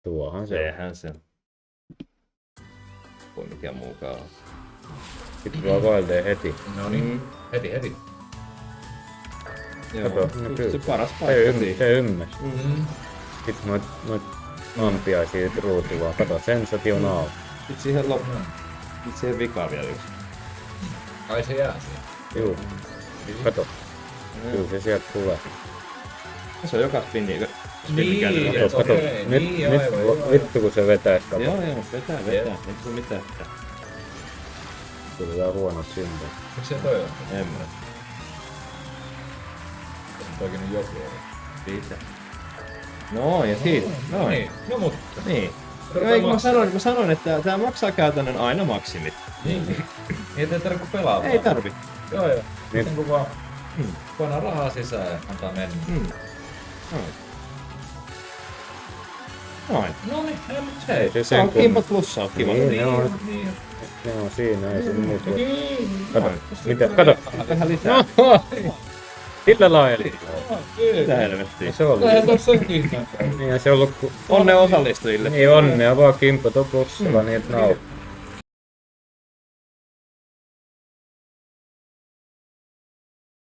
Tuohan se on. Sehän se. Voi mikä muukaan on. Sitten vaan vaellee heti. No niin, heti. Joo, Kato, ne se kyllä. paras Se paikka siihen. se ymmärsi. Sitten noit ampiaisia ruutu vaan. Kato, sensation out. Sitten siihen loppuun. Sitten siihen vikaan vielä yksi. Ai se jää siihen. Juu. Kato. Kyllä se sieltä tulee. Se on joka spinni. Niin, Kato, kato. okei, Nyt, niin, nyt aivan. vittu kun se vetäis kato. Joo, vetää. Ei se mitään. Tulee huono symboli. Miksi se toi on? En mä. Se toikin nyt joku on. Pitää. No ja siitä. No niin, no mutta. Niin. Ei, kun mä sanoin, että tää maksaa käytännön aina maksimit. Niin. Ei tarvitse pelaa. Ei tarvi. Joo. Nyt. Sitten kun vaan panaa rahaa sisään ja antaa mennä. Noin. No niin, ei mut se Ei ei. se Se on sen kimpat plussaa kiva. Niin, ne on siinä, ei se muuta. Kato, mitä, kato. Vähän lisää. Sillä lailla. Mitä helvettiä. Se oli. Eihän tossa sekin. Niinhän se ollut, kun Onnea osallistujille. niin onnea vaan kimpat on plussalla, niin et nauttii.